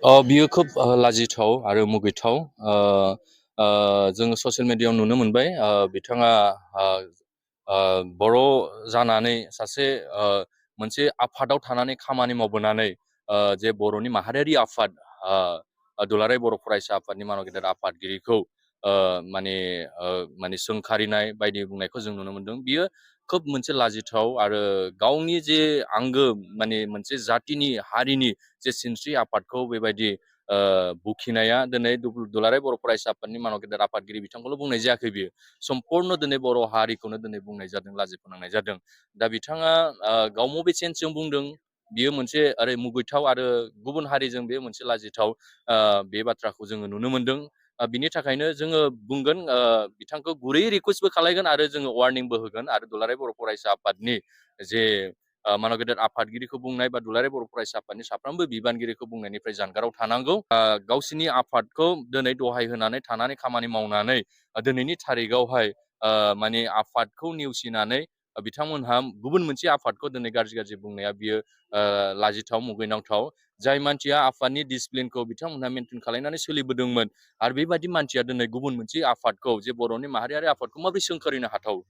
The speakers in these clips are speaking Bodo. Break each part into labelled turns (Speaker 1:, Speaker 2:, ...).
Speaker 1: बियो खोब लाजिथाव आरो मुगैथाव। जोङो ससियेल मिडियायाव नुनो मोनबाय बिथाङा बर' जानानै सासे मोनसे आफादाव थानानै खामानि मावबोनानै जे बर'नि माहारियारि आफाद दुलाराय बर' फरायसा आफादनि मानाव गेदेर आफादगिरिखौ माने सोंखारिनाय बायदि बुंनायखौ जों नुनो मोनदों। बियो खोब मोनसे लाजिथाव आरो गावनि जे आंगो माने मोनसे जातिनि हारिनि जे सिनस्रि आफादखौ बेबायदि बुखिनाया दिनै दुलाराय बर' फरायसा आफादनि मानाव गेदेर आफादगिरि बिथांखौल' बुंनाय जायाखै बियो सम्पूर्ण दिनै बर' हारिखौनो दिनै बुंनाय जादों, लाजि फोनांनाय जादों। दा बिथाङा गावमबे सेन्सजों बुंदों बियो मोनसे ओरै मुगैथाव आरो गुबुन हारिजों बे मोनसे लाजिथाव बे बाथ्राखौ जोङो नुनो मोनदों। बिनि थाखायनो जोङो बुंगोन बिथांखौ गुरै रिकुवेस्टबो खालामगोन आरो जोङो वार्निंबो होगोन आरो दुलाराय बर' फरायसा आफादनि जे मानाव गेदेर आफादगिरिखौ बुंनाय बा दुलाराय बर' फरायसा आफादनि साफ्रोमबो बिबानगिरिखौ बुंनायनिफ्राय जानगाराव थानांगौ। गावसिनि आफादखौ दिनै दहाय होनानै थानानै खामानि मावनानै दिनैनि थारिखआवहाय माने आफादखौ नेवसिनानै बिथांमोनहा गुबुन मोनसे आफादखौ दिनै गाज्रि बुंनाया बियो लाजिथाव मुगैनांथाव। जाय मानसिया आफादनि डिसिप्लिनखौ बिथांमोनहा मेनटेन खालामनानै सोलिबोदोंमोन आरो बेबायदि मानसिया दिनै गुबुन मोनसे आफादखौ जे बर'नि माहारियारि आफादखौ माबोरै सोंखारिनो हाथाव?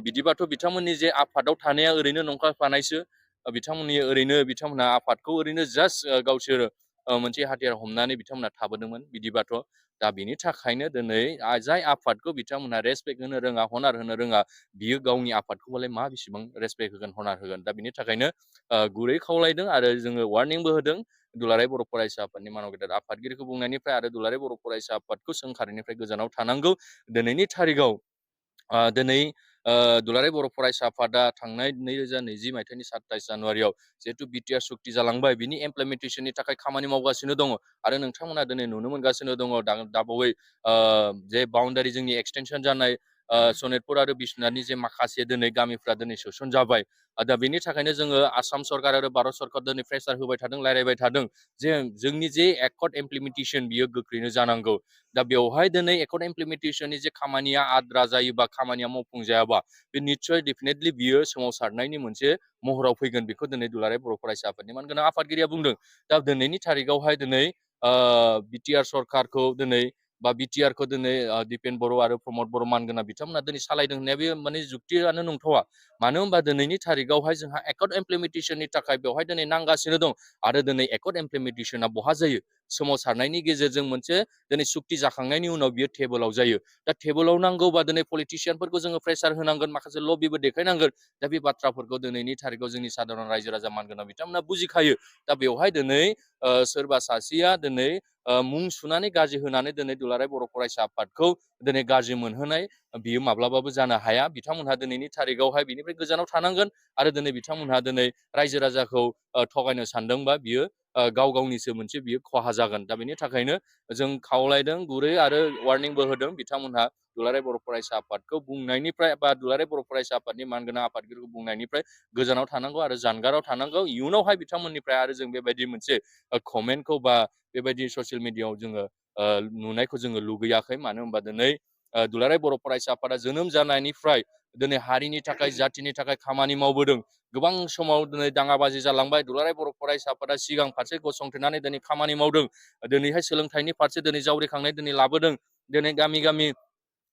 Speaker 1: बिदिबाथ' बिथांमोननि जे आफादाव थानाया ओरैनो नंखायफानायसो। बिथांमोनहा आफादखौ ओरैनो जास्ट गावसोर मोनसे हाथियार हमनानै बिथांमोनहा थाबोदोंमोन बिदिबाथ'। दा बिनि थाखायनो दिनै जाय आफादखौ बिथांमोनहा रेसपेक्ट होनो रोङा, हनार होनो रोङा, बियो गावनि आफादखौबालाय मा बेसेबां रेसपेक्ट होगोन, हनार होगोन? दा बिनि थाखायनो गुरै खावलायदों आरो जोङो वार्निंबो होदों दुलाराय बर' फरायसा आफादनि मानाव गेदेर आफादगिरिखौ बुंनायनिफ्राय आरो दुलाराय बर' फरायसा आफादखौ सोंखारिनिफ्राय गोजानाव थानांगौ। दिनैनि थारिखआव दिनै दुलाराय बर' फरायसा आफादा थांनाय 2020 मायथाइनि 27 जानुवारियाव जिहेतु बिटिआर सुक्ति जालांबाय बिनि इमप्लिमेन्टेसननि थाखाय खामानि मावगासिनो दङ आरो नोंथांमोना दिनै नुनो मोनगासिनो दङ दाबावै जे बाउन्डारि जोंनि एक्सटेनसन जानाय सनितपुर आरो बिश्वनाथनि जे माखासे दिनै गामिफ्रा दिनै सोसन जाबाय। दा बेनि थाखायनो जोङो आसाम सरकार आरो भारत सरकार दिनै प्रेसार होबाय थादों, रायलायबाय थादों जे जोंनि जे एकर्ड इमप्लिमेन्टेसन बियो गोख्रैनो जानांगौ। दा बेवहाय दिनै एकर्ड इमप्लिमेन्टेसननि जे खामानिया आद्रा जायोबा, खामानिया मावफुंजायाबा, बे निस्सय डेफिनेटलि बियो सोमावसारनायनि मोनसे महराव फैगोन। बेखौ दिनै दुलाराय बर' फरायसा आफादनि मानगोनां आफादगिरिया बुंदों। दा दिनैनि थारिखआवहाय दिनै बिटिआर सरकारखौ दिनै बा बिटिआरखौ दिनै दिपेन बर' आरो प्रमद बर' मानगोनां बिथांमोना दिनै सालायदों होननाया बे माने जुक्तियानो नंथावा। मानो होनबा दिनैनि थारिखआवहाय जोंहा एकर्ड इमप्लिमेन्टेसननि थाखाय बेवहाय दिनै नांगासिनो दं आरो दिनै एकर्ड इमप्लिमेन्टेसना बहा जायो? सोमावसारनायनि गेजेरजों मोनसे दिनै सुक्ति जाखांनायनि उनाव बियो टेबोलाव जायो। दा टेबोलाव नांगौबा दिनै पलिटिसियानफोरखौ जोङो प्रेसार होनांगोन, माखासे लबिबो देखायनांगोन। दा बे बाथ्राफोरखौ दिनैनि थारिखआव जोंनि साधारन रायजो राजा मानगोनां बिथांमोना बुजिखायो। दा बेवहाय दिनै सोरबा सासेया दिनै मुं सुनानै गाज्रि होनानै दिनै दुलाराय बर' फरायसा आफादखौ दिनै गाज्रि मोनहोनाय बियो माब्लाबाबो जानो हाया। बिथांमोनहा दिनैनि थारिखआवहाय बिनिफ्राय गोजानाव थानांगोन आरो दिनै बिथांमोनहा दिनै रायजो राजाखौ थगायनो सानदोंबा बियो गावनिसो मोनसे बियो खहा जागोन। दा बेनि थाखायनो जों खावलायदों गुरै आरो वार्निंबो होदों बिथांमोनहा दुलाराय बर' फरायसा आफादखौ बुंनायनिफ्राय बा दुलाराय बर' फरायसा आफादनि मानगोनां आफादगिरिखौ बुंनायनिफ्राय गोजानाव थानांगौ आरो जानगाराव थानांगौ। इयुनावहाय बिथांमोननिफ्राय आरो जों बेबायदि मोनसे कमेन्टखौ बा बेबायदि ससियेल मिडियायाव जोङो नुनायखौ जोङो लुगैयाखै। मानो होनबा दिनै दुलाराय बर' फरायसा आफादा जोनोम जानायनिफ्राय दिनै हारिनि थाखाय, जाथिनि थाखाय खामानि मावबोदों। गोबां समाव दिनै दाङाबाजि जालांबाय। दुलाराय बर' फरायसा आफादा सिगां फारसे गसंथेनानै दिनै खामानि मावदों। दिनैहाय सोलोंथाइनि फारसे दिनै जावरिखांनाय दिनै लाबोदों। दिनै गामि गामि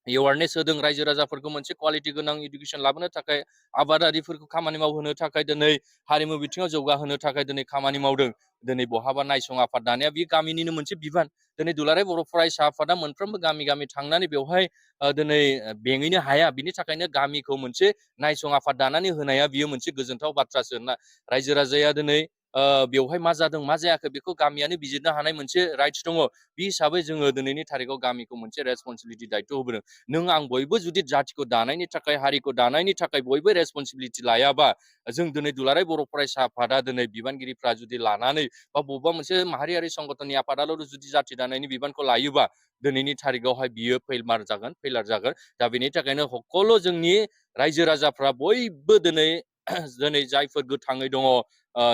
Speaker 1: एवारनेस होदों रायजो राजाफोरखौ मोनसे कुवालिटि गोनां इडुकेसन लाबोनो थाखाय, आबादारिफोरखौ खामानि मावहोनो थाखाय, दिनै हारिमु बिथिङाव जौगाहोनो थाखाय दिनै खामानि मावदों। दिनै बहाबा नायसं आफाद दानाया बे गामिनिनो मोनसे बिबान। दिनै दुलाराय बर' फरायसा आफादा मोनफ्रोमबो गामि गामि थांनानै बेवहाय दिनै बेंहैनो हाया। बिनि थाखायनो गामिखौ मोनसे नायसं आफाद दानानै होनाया बियो मोनसे गोजोनथाव बाथ्रासो ना। रायजो राजाया दिनै बेवहाय मा जादों मा जायाखै बेखौ गामियानो बिजिरनो हानाय मोनसे राइट्स दङ। बे हिसाबै जोङो दिनैनि थारिखआव गामिखौ मोनसे रेसपन्सिबिलिटि दायथ' होबोदों। नों आं बयबो जुदि जाथिखौ दानायनि थाखाय, हारिखौ दानायनि थाखाय बयबो रेसपन्सिबिलिटि लायाबा, जों दिनै दुलाराय बर' फरायसा आफादा दिनै बिबानगिरिफ्रा जुदि लानानै बा बबेबा मोनसे माहारियारि संगठननि आफादाल' जुदि जाथि दानायनि बिबानखौ लायोबा दिनैनि थारिखआवहाय बियो फेइलार जागोन। दा बेनि थाखायनो हकल जोंनि रायजो राजाफ्रा बयबो दिनै जायफोर गोथाङै दङ,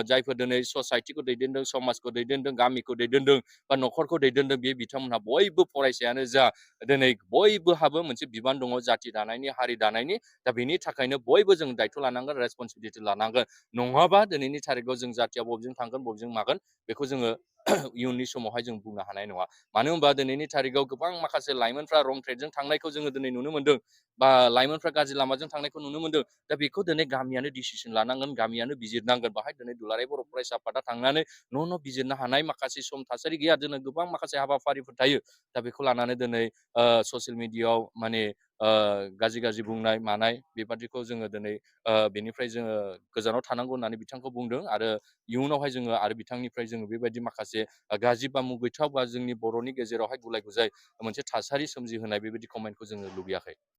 Speaker 1: जायफोर दिनै ससाइटिखौ दैदेनदों, समाजखौ दैदेनदों, गामिखौ दैदेनदों बा न'खरखौ दैदेनदों, बे बिथांमोनहा बयबो फरायसायानो जा दिनै बयबोहाबो मोनसे बिबान दङ जाथि दानायनि, हारि दानायनि। दा बेनि थाखायनो बयबो जों दायथ' लानांगोन, रेसपन्सिबिलिटि लानांगोन। नङाबा दिनैनि थारिखआव जों जाथिया बबेजों थांगोन, बबेजों मागोन बेखौ जोङो इयुननि समावहाय जों बुंनो हानाय नङा। मानो होनबा दिनैनि थारिखाव गोबां माखासे लाइमोनफ्रा रं ट्रेकजों थांनायखौ जोङो दिनै नुनो मोनदों बा लाइमोनफ्रा गाज्रि लामाजों थांनायखौ नुनो मोनदों। दा बेखौ दिनै गामियानो डिसिसन लानांगोन, गामियानो बिजिरनांगोन। बाहाय दिनै दुलाराय बर' फरायसा आफादा थांनानै न' बिजिरनो हानाय माखासे सम थासारि गैया। दिनै गोबां माखासे हाबाफारिफोर थायो। दा बेखौ लानानै दिनै ससियेल मिडियाआव माने गाज्रि बुंनाय मानाय बेबादिखौ जोङो दिनै बेनिफ्राय जोङो गोजानाव थानांगौ होननानै बिथांखौ बुंदों आरो इयुनावहाय जोङो आरो बिथांनिफ्राय जोङो बेबायदि माखासे गाज्रि बा मुगैथाव बा जोंनि बर'नि गेजेरावहाय गुलाय-गुजाय मोनसे थासारि सोमजिहोनाय बेबायदि कमेन्टखौ जोङो लुबैयाखै।